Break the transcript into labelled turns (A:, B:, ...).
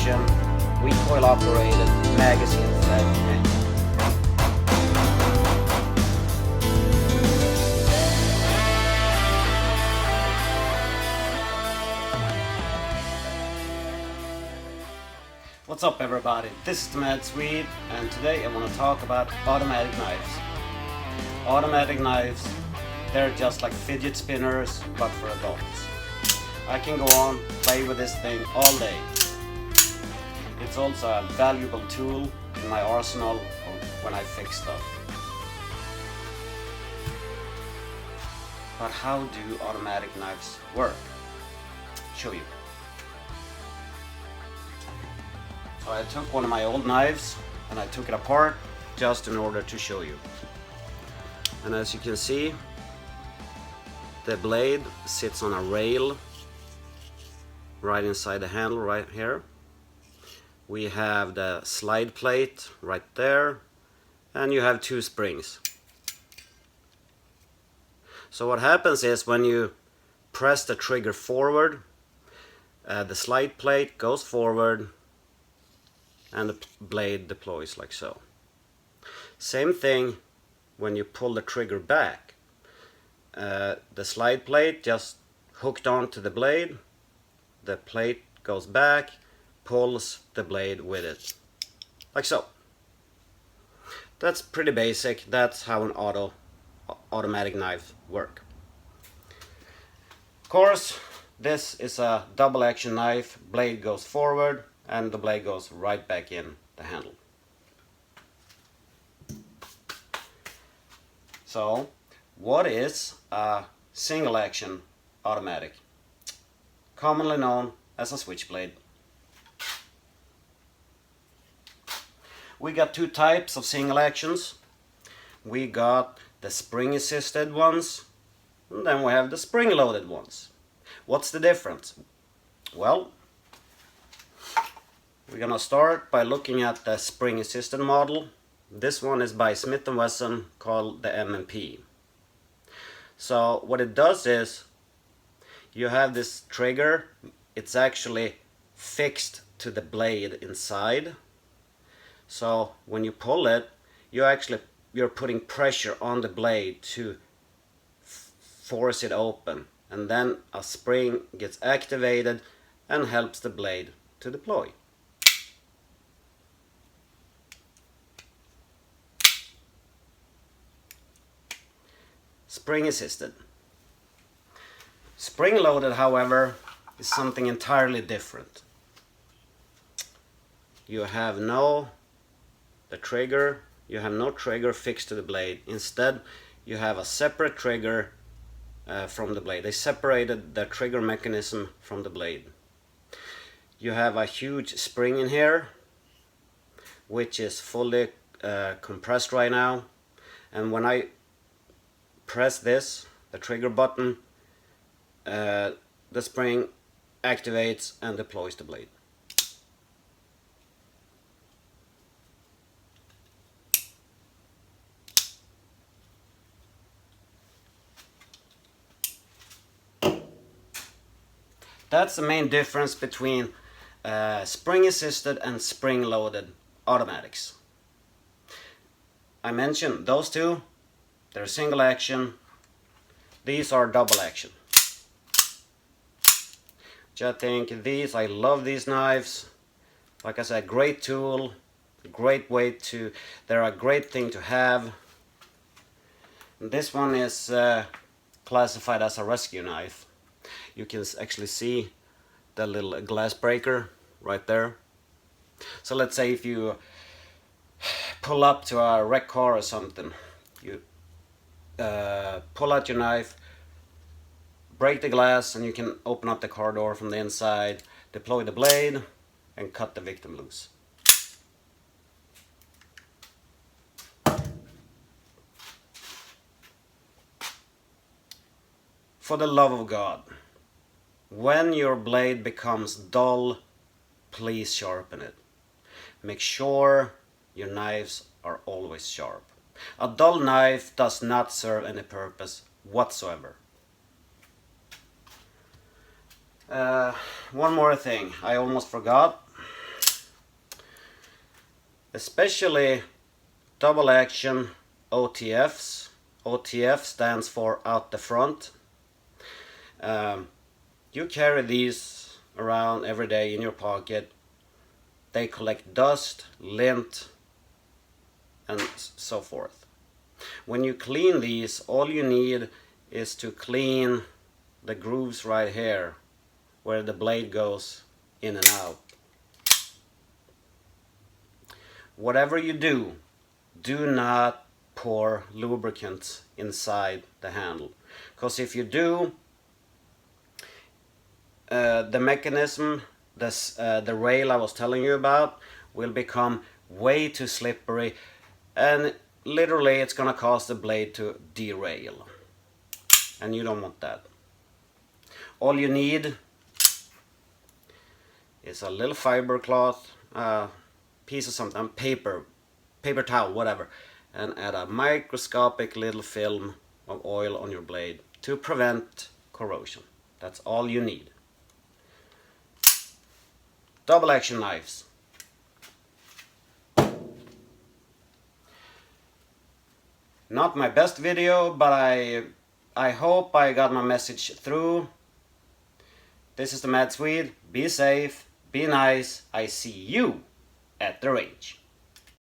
A: action, recoil operated, magazine fed engine. What's up everybody, this is the Mad Swede, and today I want to talk about automatic knives. Automatic knives, they're just like fidget spinners but for adults. I can go on, play with this thing all day. It's also a valuable tool in my arsenal when I fix stuff. But how do automatic knives work? Show you. So I took one of my old knives and I took it apart just in order to show you. And as you can see, the blade sits on a rail right inside the handle right here. We have the slide plate right there, and you have two springs. So what happens is when you press the trigger forward, the slide plate goes forward and the blade deploys like so. Same thing when you pull the trigger back. The slide plate just hooked onto the blade, the plate goes back, pulls the blade with it, like so. That's pretty basic. That's how an automatic knife work. Of course, this is a double action knife. Blade goes forward and the blade goes right back in the handle. So, what is a single action automatic? Commonly known as a switchblade. We got two types of single actions. We got the spring assisted ones, and then we have the spring loaded ones. What's the difference? Well, we're gonna start by looking at the spring assisted model. This one is by Smith & Wesson, called the M&P. So what it does is, you have this trigger, it's actually fixed to the blade inside. So when you pull it, you're putting pressure on the blade to force it open, and then a spring gets activated and helps the blade to deploy. Spring assisted. Spring loaded, however, is something entirely different. You have no trigger fixed to the blade. Instead, you have a separate trigger from the blade. They separated the trigger mechanism from the blade. You have a huge spring in here, which is fully compressed right now. And when I press this, the trigger button, the spring activates and deploys the blade. That's the main difference between spring assisted and spring loaded automatics. I mentioned those two, they're single action. These are double action. I think I love these knives. Like I said, great tool, they're a great thing to have. This one is classified as a rescue knife. You can actually see the little glass breaker right there. So let's say if you pull up to a wrecked car or something, you pull out your knife, break the glass, and you can open up the car door from the inside, deploy the blade, and cut the victim loose. For the love of God, when your blade becomes dull, please sharpen it. Make sure your knives are always sharp. A dull knife does not serve any purpose whatsoever. One more thing, I almost forgot. especially double action OTFs. OTF stands for out the front. You carry these around every day in your pocket. They collect dust, lint, and so forth. When you clean these, all you need is to clean the grooves right here where the blade goes in and out. Whatever you do, do not pour lubricant inside the handle, because if you do, the mechanism, the rail I was telling you about, will become way too slippery, and literally it's gonna cause the blade to derail, and you don't want that. All you need is a little fiber cloth, piece of something, paper towel, whatever, and add a microscopic little film of oil on your blade to prevent corrosion. That's all you need. Double action knives. Not my best video, but I hope I got my message through. This is the Mad Swede. Be safe, be nice. I see you at the range.